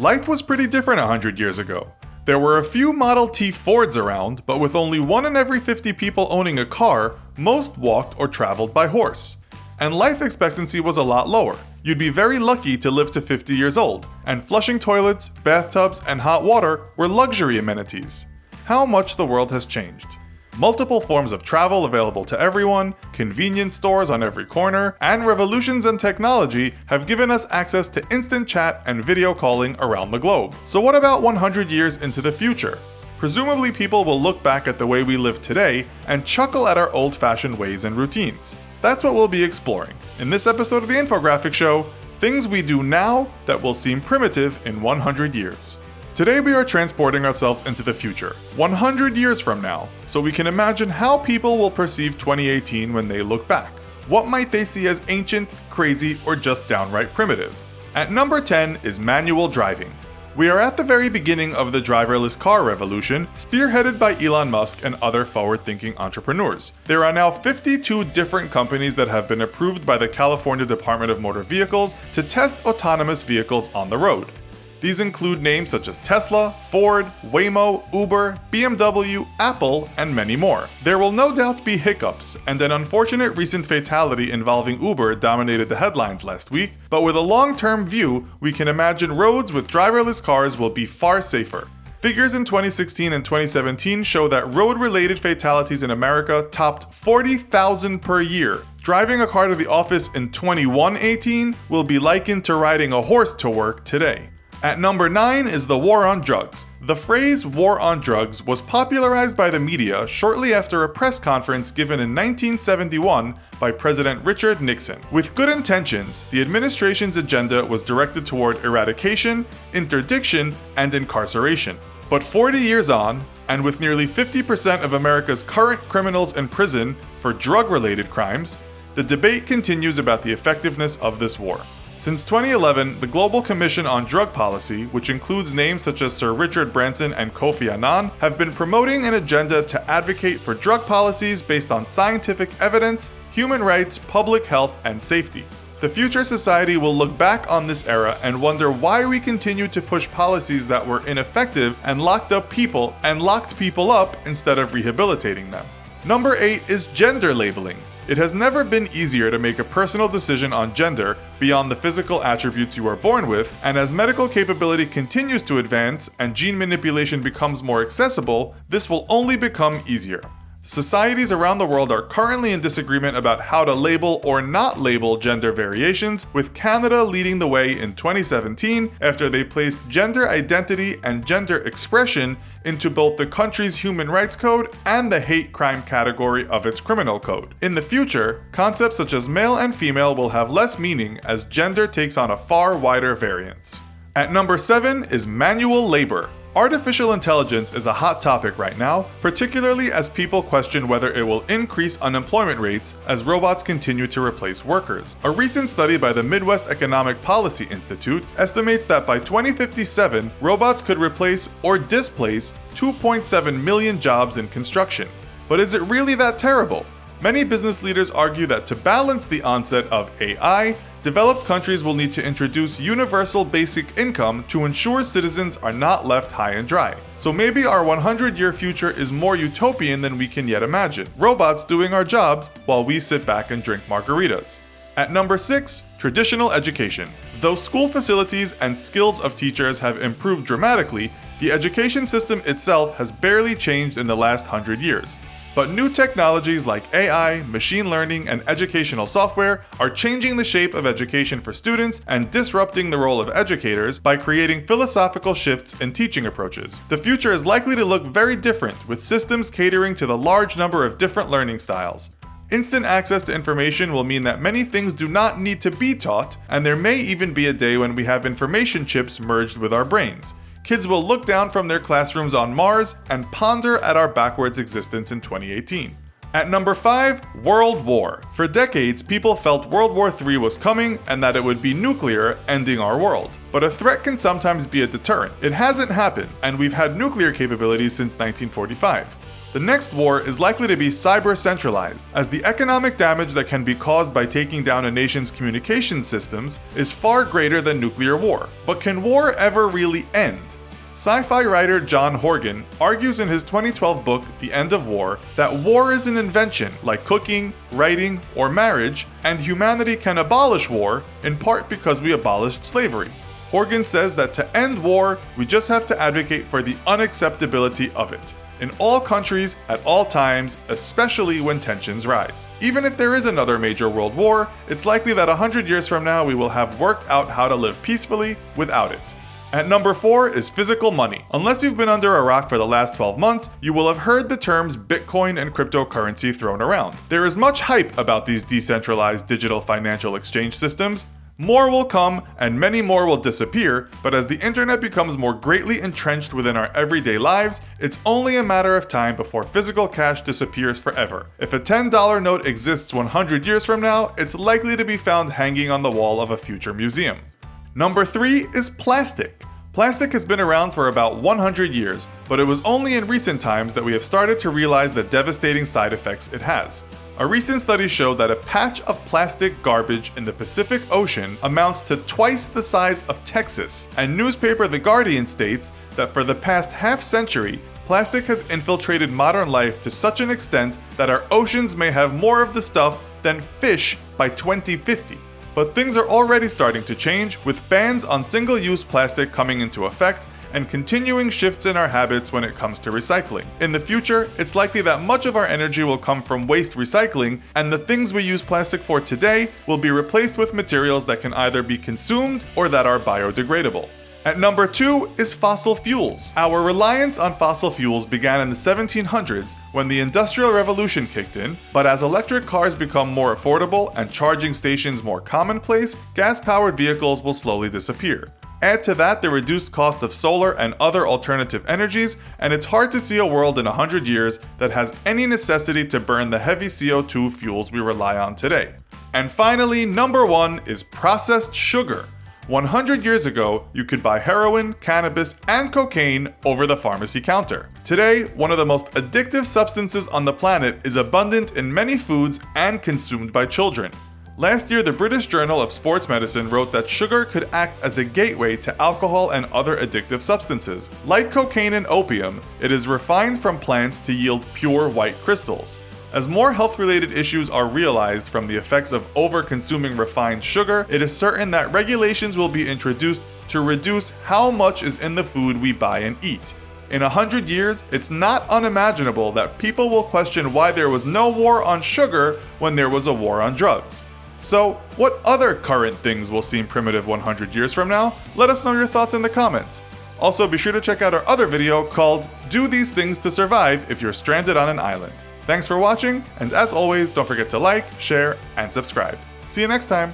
Life was pretty different 100 years ago. There were a few Model T Fords around, but with only 1 in every 50 people owning a car, most walked or traveled by horse. And life expectancy was a lot lower. You'd be very lucky to live to 50 years old, and flushing toilets, bathtubs, and hot water were luxury amenities. How much the world has changed. Multiple forms of travel available to everyone, convenience stores on every corner, and revolutions in technology have given us access to instant chat and video calling around the globe. So what about 100 years into the future? Presumably people will look back at the way we live today and chuckle at our old-fashioned ways and routines. That's what we'll be exploring in this episode of the Infographics Show, things we do now that will seem primitive in 100 years. Today we are transporting ourselves into the future, 100 years from now, so we can imagine how people will perceive 2018 when they look back. What might they see as ancient, crazy, or just downright primitive? At number 10 is manual driving. We are at the very beginning of the driverless car revolution, spearheaded by Elon Musk and other forward-thinking entrepreneurs. There are now 52 different companies that have been approved by the California Department of Motor Vehicles to test autonomous vehicles on the road. These include names such as Tesla, Ford, Waymo, Uber, BMW, Apple, and many more. There will no doubt be hiccups, and an unfortunate recent fatality involving Uber dominated the headlines last week, but with a long-term view, we can imagine roads with driverless cars will be far safer. Figures in 2016 and 2017 show that road-related fatalities in America topped 40,000 per year. Driving a car to the office in 2118 will be likened to riding a horse to work today. At number 9 is the war on drugs. The phrase war on drugs was popularized by the media shortly after a press conference given in 1971 by President Richard Nixon. With good intentions, the administration's agenda was directed toward eradication, interdiction, and incarceration. But 40 years on, and with nearly 50% of America's current criminals in prison for drug-related crimes, the debate continues about the effectiveness of this war. Since 2011, the Global Commission on Drug Policy, which includes names such as Sir Richard Branson and Kofi Annan, have been promoting an agenda to advocate for drug policies based on scientific evidence, human rights, public health, and safety. The future society will look back on this era and wonder why we continue to push policies that were ineffective and locked people up instead of rehabilitating them. Number 8 is gender labeling. It has never been easier to make a personal decision on gender beyond the physical attributes you are born with, and as medical capability continues to advance and gene manipulation becomes more accessible, this will only become easier. Societies around the world are currently in disagreement about how to label or not label gender variations, with Canada leading the way in 2017 after they placed gender identity and gender expression into both the country's human rights code and the hate crime category of its criminal code. In the future, concepts such as male and female will have less meaning as gender takes on a far wider variance. At number 7 is manual labor. Artificial intelligence is a hot topic right now, particularly as people question whether it will increase unemployment rates as robots continue to replace workers. A recent study by the Midwest Economic Policy Institute estimates that by 2057, robots could replace or displace 2.7 million jobs in construction. But is it really that terrible? Many business leaders argue that to balance the onset of AI, developed countries will need to introduce universal basic income to ensure citizens are not left high and dry. So maybe our 100-year future is more utopian than we can yet imagine. Robots doing our jobs while we sit back and drink margaritas. At number 6, traditional education. Though school facilities and skills of teachers have improved dramatically, the education system itself has barely changed in the last 100 years. But new technologies like AI, machine learning, and educational software are changing the shape of education for students and disrupting the role of educators by creating philosophical shifts in teaching approaches. The future is likely to look very different, with systems catering to the large number of different learning styles. Instant access to information will mean that many things do not need to be taught, and there may even be a day when we have information chips merged with our brains. Kids will look down from their classrooms on Mars and ponder at our backwards existence in 2018. At number 5, World War. For decades, people felt World War III was coming and that it would be nuclear, ending our world. But a threat can sometimes be a deterrent. It hasn't happened, and we've had nuclear capabilities since 1945. The next war is likely to be cyber-centralized, as the economic damage that can be caused by taking down a nation's communication systems is far greater than nuclear war. But can war ever really end? Sci-fi writer John Horgan argues in his 2012 book, The End of War, that war is an invention like cooking, writing, or marriage, and humanity can abolish war in part because we abolished slavery. Horgan says that to end war, we just have to advocate for the unacceptability of it, in all countries, at all times, especially when tensions rise. Even if there is another major world war, it's likely that 100 years from now we will have worked out how to live peacefully without it. At number 4 is physical money. Unless you've been under a rock for the last 12 months, you will have heard the terms Bitcoin and cryptocurrency thrown around. There is much hype about these decentralized digital financial exchange systems. More will come, and many more will disappear, but as the internet becomes more greatly entrenched within our everyday lives, it's only a matter of time before physical cash disappears forever. If a $10 note exists 100 years from now, it's likely to be found hanging on the wall of a future museum. Number 3 is plastic. Plastic has been around for about 100 years, but it was only in recent times that we have started to realize the devastating side effects it has. A recent study showed that a patch of plastic garbage in the Pacific Ocean amounts to twice the size of Texas, and newspaper The Guardian states that for the past half-century, plastic has infiltrated modern life to such an extent that our oceans may have more of the stuff than fish by 2050. But things are already starting to change, with bans on single-use plastic coming into effect and continuing shifts in our habits when it comes to recycling. In the future, it's likely that much of our energy will come from waste recycling, and the things we use plastic for today will be replaced with materials that can either be consumed or that are biodegradable. At number 2 is fossil fuels. Our reliance on fossil fuels began in the 1700s when the Industrial Revolution kicked in, but as electric cars become more affordable and charging stations more commonplace, gas-powered vehicles will slowly disappear. Add to that the reduced cost of solar and other alternative energies, and it's hard to see a world in 100 years that has any necessity to burn the heavy CO2 fuels we rely on today. And finally, number 1 is processed sugar. 100 years ago, you could buy heroin, cannabis, and cocaine over the pharmacy counter. Today, one of the most addictive substances on the planet is abundant in many foods and consumed by children. Last year, the British Journal of Sports Medicine wrote that sugar could act as a gateway to alcohol and other addictive substances. Like cocaine and opium, it is refined from plants to yield pure white crystals. As more health-related issues are realized from the effects of over-consuming refined sugar, it is certain that regulations will be introduced to reduce how much is in the food we buy and eat. In 100 years, it's not unimaginable that people will question why there was no war on sugar when there was a war on drugs. So, what other current things will seem primitive 100 years from now? Let us know your thoughts in the comments. Also, be sure to check out our other video called Do These Things to Survive If You're Stranded on an Island. Thanks for watching, and as always, don't forget to like, share, and subscribe. See you next time!